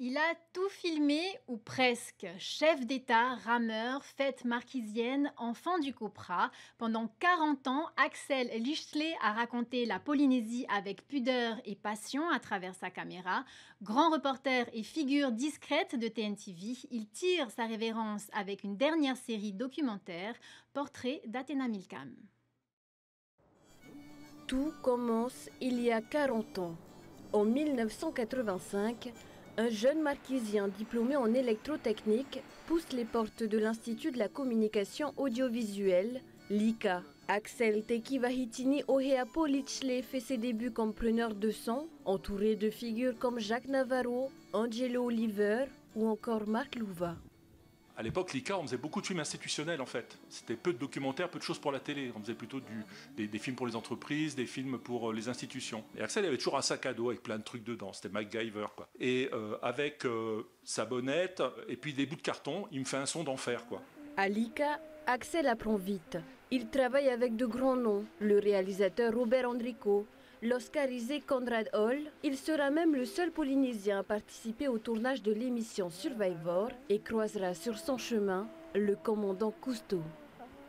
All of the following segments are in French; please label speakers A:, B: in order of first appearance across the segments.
A: Il a tout filmé, ou presque. Chef d'État, rameur, fête marquisienne, enfant du Copra. Pendant 40 ans, Axel Lichtley a raconté la Polynésie avec pudeur et passion à travers sa caméra. Grand reporter et figure discrète de TNTV, il tire sa révérence avec une dernière série documentaire, Portrait d'Athéna Milcam.
B: Tout commence il y a 40 ans. En 1985, un jeune marquisien diplômé en électrotechnique pousse les portes de l'Institut de la communication audiovisuelle, l'ICA. Axel Tekivahitini Oheapo Lichtley fait ses débuts comme preneur de son, entouré de figures comme Jacques Navarro, Angelo Oliver ou encore Marc Louva.
C: À l'époque, l'ICA, on faisait beaucoup de films institutionnels en fait. C'était peu de documentaires, peu de choses pour la télé. On faisait plutôt des films pour les entreprises, des films pour les institutions. Et Axel avait toujours un sac à dos avec plein de trucs dedans. C'était MacGyver quoi. Et avec sa bonnette et puis des bouts de carton, il me fait un son d'enfer quoi.
B: À l'ICA, Axel apprend vite. Il travaille avec de grands noms, le réalisateur Robert Enrico, l'oscarisé Conrad Hall. Il sera même le seul Polynésien à participer au tournage de l'émission Survivor et croisera sur son chemin le commandant Cousteau.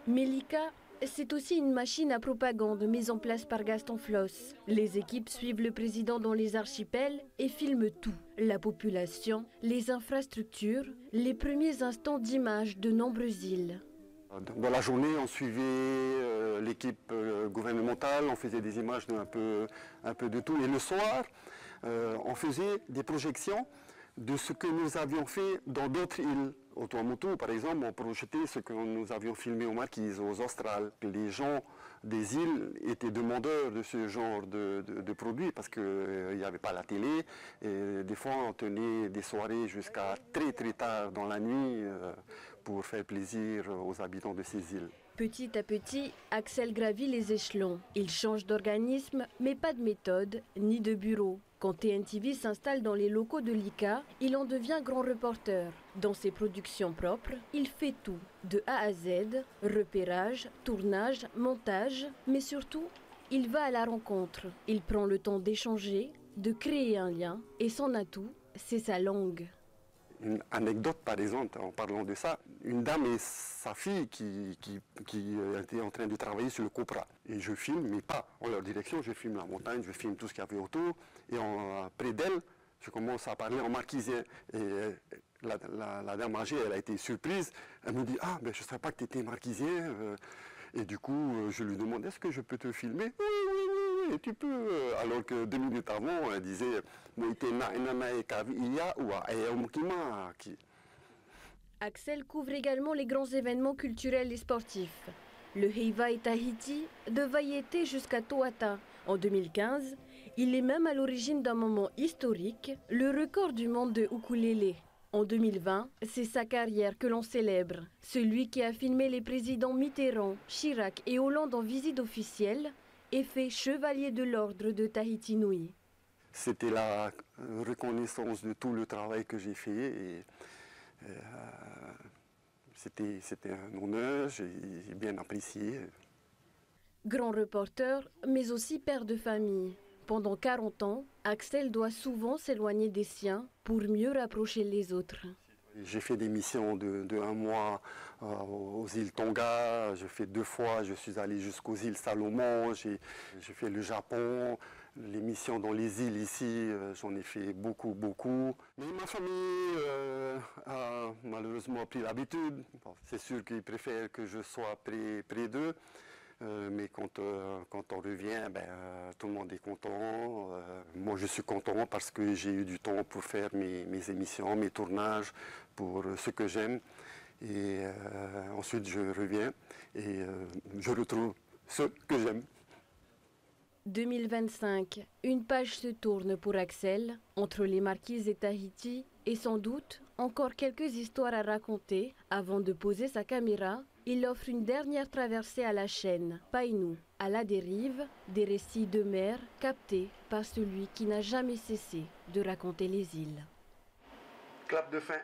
B: Mais l'ICA, c'est aussi une machine à propagande mise en place par Gaston Floss. Les équipes suivent le président dans les archipels et filment tout. La population, les infrastructures, les premiers instants d'image de nombreuses îles.
D: Dans la journée, on suivait l'équipe gouvernementale, on faisait des images un peu de tout. Et le soir, on faisait des projections de ce que nous avions fait dans d'autres îles. Au Tuamotu, par exemple, on projetait ce que nous avions filmé aux Marquises, aux Australes. Les gens des îles étaient demandeurs de ce genre de produits parce qu'il n'y avait pas la télé. Et des fois, on tenait des soirées jusqu'à très très tard dans la nuit pour faire plaisir aux habitants de ces îles.
B: Petit à petit, Axel gravit les échelons. Il change d'organisme, mais pas de méthode, ni de bureau. Quand TNTV s'installe dans les locaux de l'ICA, il en devient grand reporter. Dans ses productions propres, il fait tout, de A à Z, repérage, tournage, montage, mais surtout, il va à la rencontre. Il prend le temps d'échanger, de créer un lien, et son atout, c'est sa langue.
D: Une anecdote, par exemple, en parlant de ça, une dame et sa fille qui étaient en train de travailler sur le Copra. Et je filme, mais pas en leur direction, je filme la montagne, je filme tout ce qu'il y avait autour. Et près d'elle, je commence à parler en marquisien. Et la dame âgée, elle a été surprise. Elle me dit « Ah, ben, je ne savais pas que tu étais marquisien. » Et du coup, je lui demande « Est-ce que je peux te filmer ?»« Oui, oui, oui, oui, tu peux. » Alors que 2 minutes avant, elle disait
B: Axel couvre également les grands événements culturels et sportifs. Le Heiva et Tahiti, de Vaiete jusqu'à Toata. En 2015, il est même à l'origine d'un moment historique, le record du monde de ukulélé. En 2020, c'est sa carrière que l'on célèbre. Celui qui a filmé les présidents Mitterrand, Chirac et Hollande en visite officielle est fait chevalier de l'ordre de Tahiti Nui.
D: C'était la reconnaissance de tout le travail que j'ai fait et c'était un honneur, j'ai bien apprécié.
B: Grand reporter, mais aussi père de famille. Pendant 40 ans, Axel doit souvent s'éloigner des siens pour mieux rapprocher les autres.
D: J'ai fait des missions de 1 mois aux îles Tonga, j'ai fait 2 fois, je suis allé jusqu'aux îles Salomon, j'ai fait le Japon, les missions dans les îles ici, j'en ai fait beaucoup. Mais ma famille a malheureusement pris l'habitude. Bon, c'est sûr qu'ils préfèrent que je sois près d'eux. Mais quand on revient, tout le monde est content. Moi, je suis content parce que j'ai eu du temps pour faire mes émissions, mes tournages, pour ce que j'aime. Et ensuite, je reviens et je retrouve ce que j'aime.
B: 2025, une page se tourne pour Axel, entre les Marquises et Tahiti, et sans doute encore quelques histoires à raconter. Avant de poser sa caméra, il offre une dernière traversée à la chaîne, Painou, à la dérive, des récits de mer captés par celui qui n'a jamais cessé de raconter les îles.
D: Clap de fin.